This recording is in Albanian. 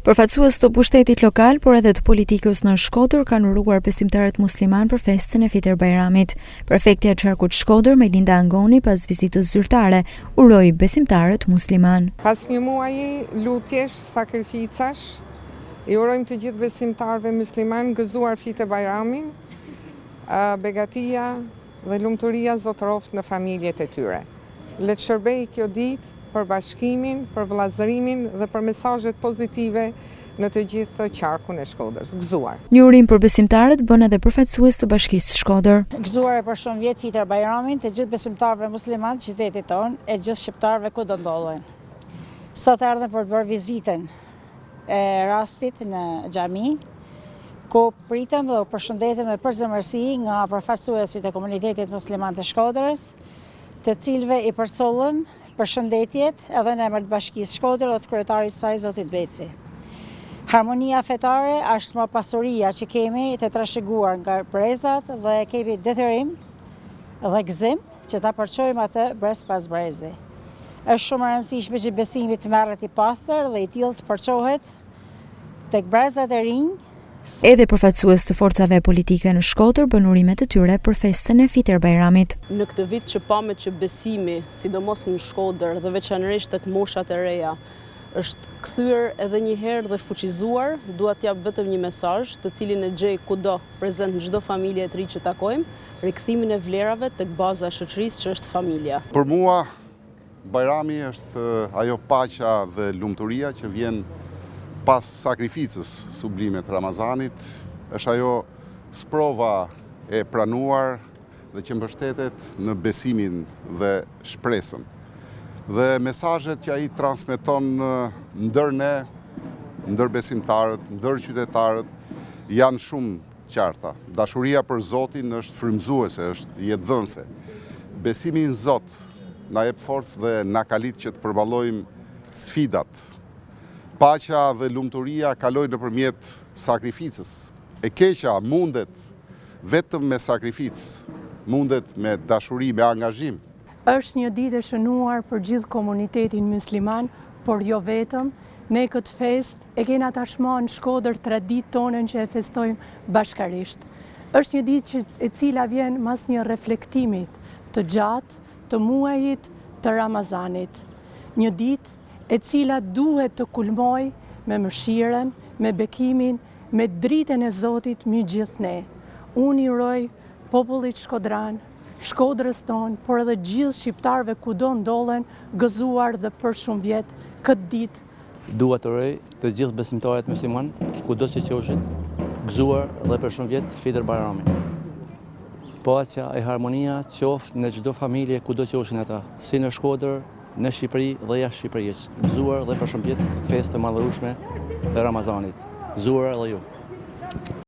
Përfaqësues të pushtetit lokal, por edhe të politikës në Shkodër kanë uruar besimtarët musliman për festën e Fitër Bajramit. Prefektja e Qarkut Shkodër, Melinda Angoni, pas vizitës zyrtare, uroi besimtarët musliman. Pas një muaji lutjesh, sakrificash, i urojmë të gjithë besimtarëve musliman gëzuar Fitër Bajramin, begatia dhe lumturia zotëroft në familjet e tyre. Le të shërbej kjo ditë për bashkimin, për vëllazërimin dhe për mesazhet pozitive në të gjithë qarkun e Shkodrës. Gëzuar. Një urim për besimtarët bën edhe përfaqësues të Bashkisë Shkodër. Gëzuar për shumë vjet Fitër Bajramin të gjithë besimtarëve musliman të qytetit tonë e gjithë shqiptarëve ku do ndodhen. Sot erdhëm për të bërë vizitën e rastit në xhami, ku pritëm dhe u përshëndetëm me përzemërsi nga përfaqësuesit e komunitetit musliman të Shkodrës, të cilëve i përcollëm përshëndetjet edhe në emër të Bashkisë Shkodër dhe të kryetarit të saj zotit Beci. Harmonia fetare është më pasuria që kemi të trashëguar nga brezat dhe kemi detyrim dhe gëzim që ta përçojmë atë brez pas brezi. Është shumë e rëndësishme që besimi të merret i pastër dhe i tillë të përçohet tek brezat e rinj. Edhe përfaqësues të forcave politike në Shkodër bën urimet e tyre për festën e Fitër Bajramit. Në këtë vit që pamë që besimi, sidomos në Shkodër dhe veçanërisht tek moshat e reja, është kthyer edhe një herë dhe fuqizuar, dua t'jap vetëm një mesazh, të cilin e gjej kudo, prezent në çdo familje e ri që takojmë, rikthimin e vlerave tek baza e shoqërisë që është familja. Për mua, Bajrami është ajo paqja dhe lumturia që vjen pas sakrificës sublime të Ramazanit, është ajo sprova e pranuar dhe që mbështetet në besimin dhe shpresën. Dhe mesazhet që ai transmeton ndër ne, ndër besimtarët, ndër qytetarët, janë shumë qarta. Dashuria për Zotin është frymëzuese, është jetëdhënëse. Besimi në Zot na jep forcë dhe na kalit që të përballojmë sfidat. Paqja dhe lumturia kalojnë nëpërmjet sakrificës. E keqja mundet vetëm me sakrificë, mundet me dashuri, me angazhim. Është një ditë e shënuar për gjithë komunitetin musliman, por jo vetëm. Ne këtë fest e kena tashmë në Shkodër traditë tonën që e festojmë bashkarisht. Është një ditë e cila vjen mas një reflektimit të gjatë të muajit të Ramazanit. Një ditë e cila duhet të kulmoj me mëshiren, me bekimin, me dritën e Zotit mbi gjithë ne. Unë i uroj popullit shkodran, Shkodrës tonë, por edhe gjithë shqiptarëve kudo ndodhen, gëzuar dhe për shumë vjet këtë ditë. Dua të uroj të gjithë besimtarët musliman, kudo që qofshin, gëzuar dhe për shumë vjet Fitër Bajramin. Paqja e harmonia qoftë në çdo familje kudo që qofshin ata, si në Shkodër, në Shqipëri dhe jashtë Shqipërisë. Gëzuar dhe për shumë vjet festë të madhërueshme të Ramazanit. Gëzuar edhe ju.